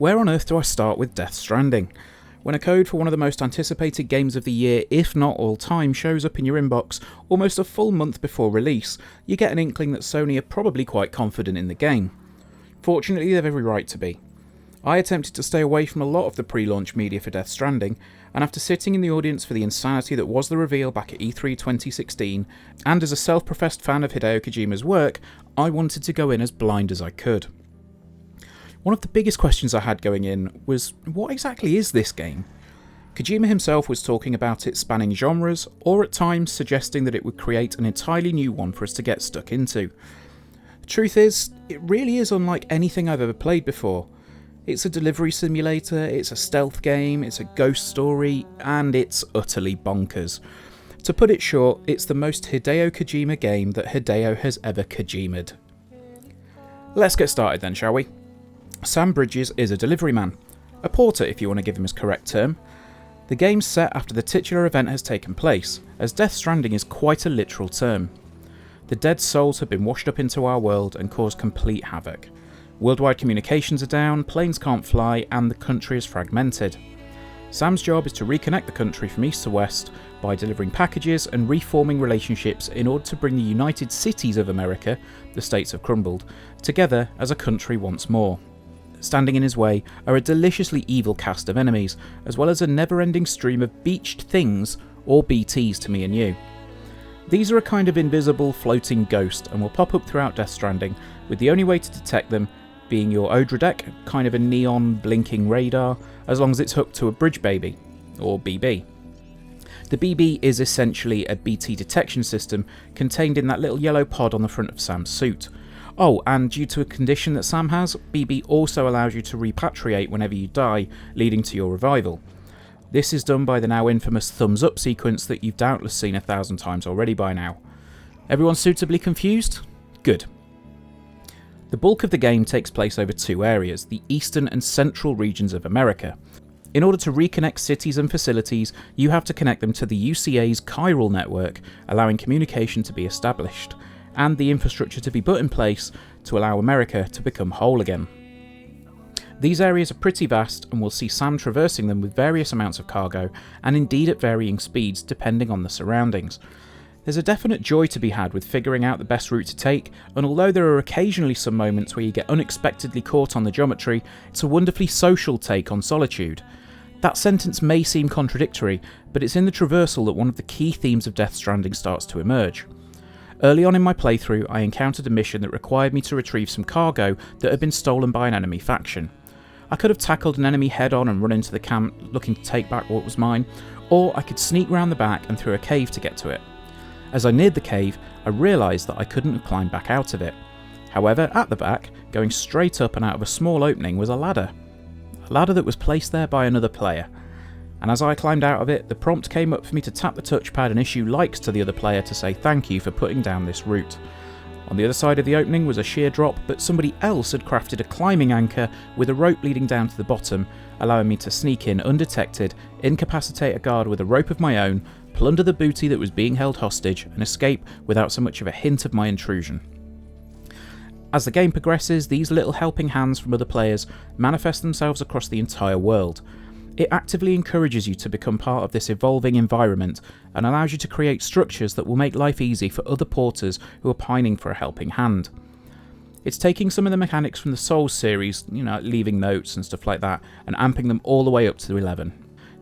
Where on earth do I start with Death Stranding? When a code for one of the most anticipated games of the year, if not all time, shows up in your inbox almost a full month before release, you get an inkling that Sony are probably quite confident in the game. Fortunately, they have every right to be. I attempted to stay away from a lot of the pre-launch media for Death Stranding, and after sitting in the audience for the insanity that was the reveal back at E3 2016, and as a self-professed fan of Hideo Kojima's work, I wanted to go in as blind as I could. One of the biggest questions I had going in was, what exactly is this game? Kojima himself was talking about it spanning genres, or at times suggesting that it would create an entirely new one for us to get stuck into. The truth is, it really is unlike anything I've ever played before. It's a delivery simulator, it's a stealth game, it's a ghost story, and it's utterly bonkers. To put it short, it's the most Hideo Kojima game that Hideo has ever Kojima'd. Let's get started then, shall we? Sam Bridges is a delivery man, a porter if you want to give him his correct term. The game's set after the titular event has taken place, as Death Stranding is quite a literal term. The dead souls have been washed up into our world and caused complete havoc. Worldwide communications are down, planes can't fly, and the country is fragmented. Sam's job is to reconnect the country from east to west by delivering packages and reforming relationships in order to bring the United Cities of America, the states have crumbled, together as a country once more. Standing in his way are a deliciously evil cast of enemies, as well as a never-ending stream of beached things, or BTs to me and you. These are a kind of invisible, floating ghost and will pop up throughout Death Stranding, with the only way to detect them being your Odradek, kind of a neon blinking radar, as long as it's hooked to a bridge baby, or BB. The BB is essentially a BT detection system contained in that little yellow pod on the front of Sam's suit. Oh, and due to a condition that Sam has, BB also allows you to repatriate whenever you die, leading to your revival. This is done by the now infamous thumbs up sequence that you've doubtless seen 1,000 times already by now. Everyone suitably confused? Good. The bulk of the game takes place over two areas, the eastern and central regions of America. In order to reconnect cities and facilities, you have to connect them to the UCA's chiral network, allowing communication to be established, and the infrastructure to be put in place to allow America to become whole again. These areas are pretty vast, and we'll see Sam traversing them with various amounts of cargo, and indeed at varying speeds depending on the surroundings. There's a definite joy to be had with figuring out the best route to take, and although there are occasionally some moments where you get unexpectedly caught on the geometry, it's a wonderfully social take on solitude. That sentence may seem contradictory, but it's in the traversal that one of the key themes of Death Stranding starts to emerge. Early on in my playthrough, I encountered a mission that required me to retrieve some cargo that had been stolen by an enemy faction. I could have tackled an enemy head-on and run into the camp looking to take back what was mine, or I could sneak round the back and through a cave to get to it. As I neared the cave, I realised that I couldn't have climbed back out of it. However, at the back, going straight up and out of a small opening was a ladder. A ladder that was placed there by another player. And as I climbed out of it, the prompt came up for me to tap the touchpad and issue likes to the other player to say thank you for putting down this route. On the other side of the opening was a sheer drop, but somebody else had crafted a climbing anchor with a rope leading down to the bottom, allowing me to sneak in undetected, incapacitate a guard with a rope of my own, plunder the booty that was being held hostage, and escape without so much of a hint of my intrusion. As the game progresses, these little helping hands from other players manifest themselves across the entire world. It actively encourages you to become part of this evolving environment and allows you to create structures that will make life easy for other porters who are pining for a helping hand. It's taking some of the mechanics from the Souls series, leaving notes and stuff like that, and amping them all the way up to 11.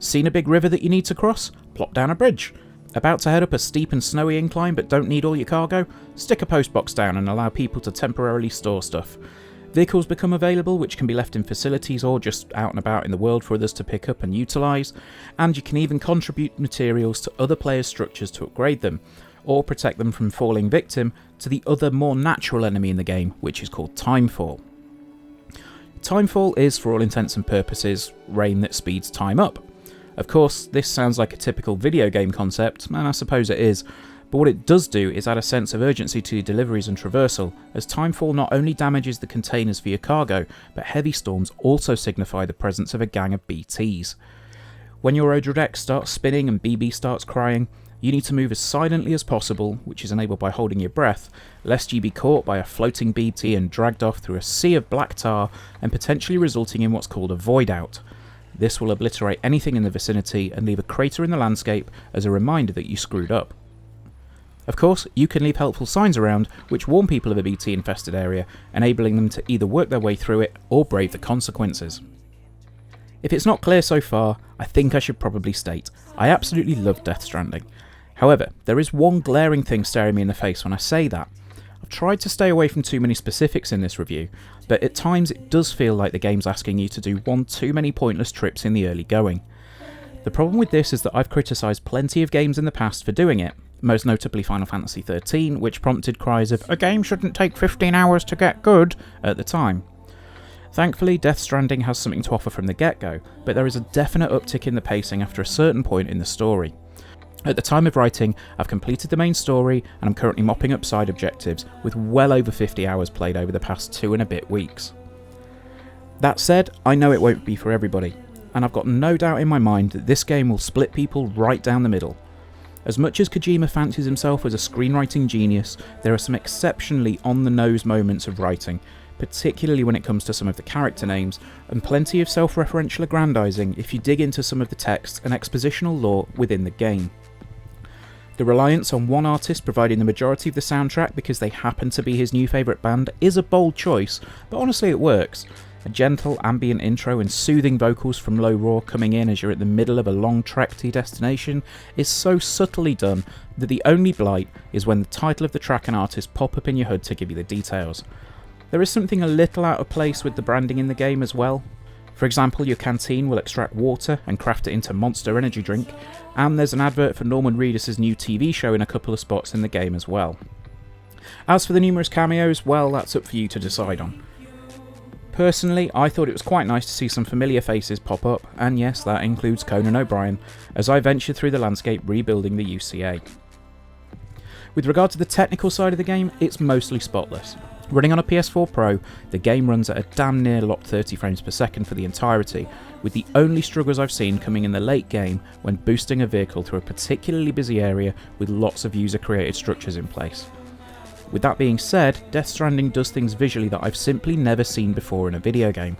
Seen a big river that you need to cross? Plop down a bridge. About to head up a steep and snowy incline but don't need all your cargo? Stick a postbox down and allow people to temporarily store stuff. Vehicles become available which can be left in facilities or just out and about in the world for others to pick up and utilise, and you can even contribute materials to other players' structures to upgrade them, or protect them from falling victim to the other more natural enemy in the game, which is called Timefall. Timefall is, for all intents and purposes, rain that speeds time up. Of course, this sounds like a typical video game concept, and I suppose it is, but what it does do is add a sense of urgency to your deliveries and traversal, as Timefall not only damages the containers for your cargo, but heavy storms also signify the presence of a gang of BTs. When your Odradek starts spinning and BB starts crying, You need to move as silently as possible, which is enabled by holding your breath, lest you be caught by a floating BT and dragged off through a sea of black tar and potentially resulting in what's called a void out. This will obliterate anything in the vicinity and leave a crater in the landscape as a reminder that you screwed up. Of course, you can leave helpful signs around which warn people of a BT infested area, enabling them to either work their way through it or brave the consequences. If it's not clear so far, I think I should probably state, I absolutely love Death Stranding. However, there is one glaring thing staring me in the face when I say that. I've tried to stay away from too many specifics in this review, but at times it does feel like the game's asking you to do one too many pointless trips in the early going. The problem with this is that I've criticised plenty of games in the past for doing it, most notably Final Fantasy XIII, which prompted cries of "a game shouldn't take 15 hours to get good" at the time. Thankfully, Death Stranding has something to offer from the get-go, but there is a definite uptick in the pacing after a certain point in the story. At the time of writing, I've completed the main story and I'm currently mopping up side objectives, with well over 50 hours played over the past 2 and a bit weeks. That said, I know it won't be for everybody, and I've got no doubt in my mind that this game will split people right down the middle. As much as Kojima fancies himself as a screenwriting genius, there are some exceptionally on-the-nose moments of writing, particularly when it comes to some of the character names, and plenty of self-referential aggrandizing if you dig into some of the text and expositional lore within the game. The reliance on one artist providing the majority of the soundtrack because they happen to be his new favourite band is a bold choice, but honestly it works. A gentle ambient intro and soothing vocals from Low Roar coming in as you're at the middle of a long trek to your destination is so subtly done that the only blight is when the title of the track and artist pop up in your HUD to give you the details. There is something a little out of place with the branding in the game as well. For example, your canteen will extract water and craft it into Monster Energy drink, and there's an advert for Norman Reedus' new TV show in a couple of spots in the game as well. As for the numerous cameos, well, that's up for you to decide on. Personally, I thought it was quite nice to see some familiar faces pop up, and yes, that includes Conan O'Brien, as I ventured through the landscape rebuilding the UCA. With regard to the technical side of the game, it's mostly spotless. Running on a PS4 Pro, the game runs at a damn near locked 30 frames per second for the entirety, with the only struggles I've seen coming in the late game when boosting a vehicle through a particularly busy area with lots of user-created structures in place. With that being said, Death Stranding does things visually that I've simply never seen before in a video game.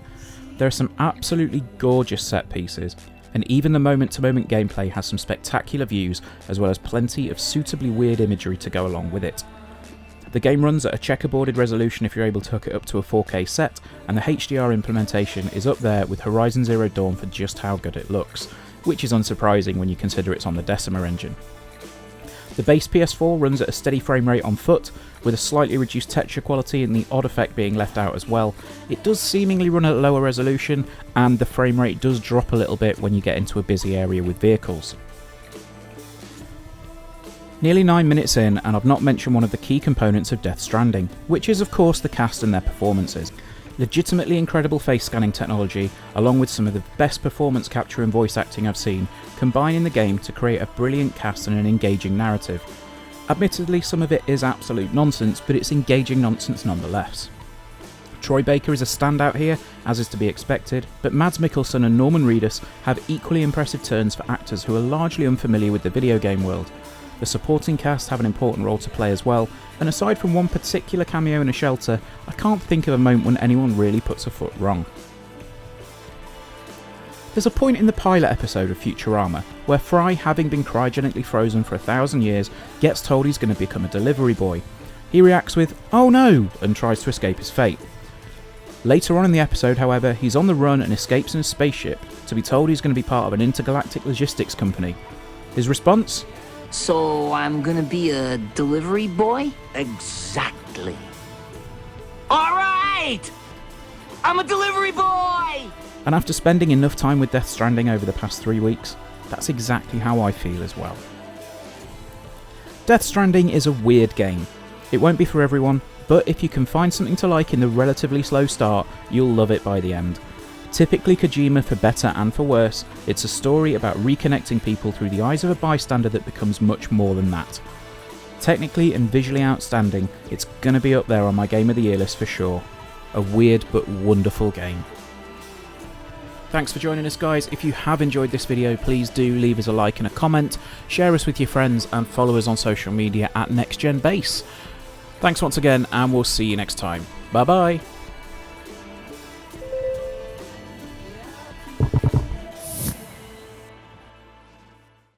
There are some absolutely gorgeous set pieces, and even the moment-to-moment gameplay has some spectacular views as well as plenty of suitably weird imagery to go along with it. The game runs at a checkerboarded resolution if you're able to hook it up to a 4K set, and the HDR implementation is up there with Horizon Zero Dawn for just how good it looks, which is unsurprising when you consider it's on the Decima engine. The base PS4 runs at a steady frame rate on foot, with a slightly reduced texture quality and the odd effect being left out as well. It does seemingly run at lower resolution, and the frame rate does drop a little bit when you get into a busy area with vehicles. Nearly 9 minutes in, and I've not mentioned one of the key components of Death Stranding, which is of course the cast and their performances. Legitimately incredible face scanning technology, along with some of the best performance capture and voice acting I've seen, combine in the game to create a brilliant cast and an engaging narrative. Admittedly, some of it is absolute nonsense, but it's engaging nonsense nonetheless. Troy Baker is a standout here, as is to be expected, but Mads Mikkelsen and Norman Reedus have equally impressive turns for actors who are largely unfamiliar with the video game world. The supporting cast have an important role to play as well, and aside from one particular cameo in a shelter, I can't think of a moment when anyone really puts a foot wrong. There's a point in the pilot episode of Futurama where Fry, having been cryogenically frozen for 1,000 years, gets told he's going to become a delivery boy. He reacts with, "Oh no!" and tries to escape his fate. Later on in the episode, however, he's on the run and escapes in a spaceship to be told he's going to be part of an intergalactic logistics company. His response? So I'm gonna be a delivery boy? Exactly. All right! I'm a delivery boy! And after spending enough time with Death Stranding over the past 3 weeks, that's exactly how I feel as well. Death Stranding is a weird game. It won't be for everyone, but if you can find something to like in the relatively slow start, you'll love it by the end. Typically Kojima for better and for worse, it's a story about reconnecting people through the eyes of a bystander that becomes much more than that. Technically and visually outstanding, it's gonna be up there on my Game of the Year list for sure. A weird but wonderful game. Thanks for joining us, guys. If you have enjoyed this video, please do leave us a like and a comment, share us with your friends, and follow us on social media at NextGenBase. Thanks once again, and we'll see you next time. Bye bye.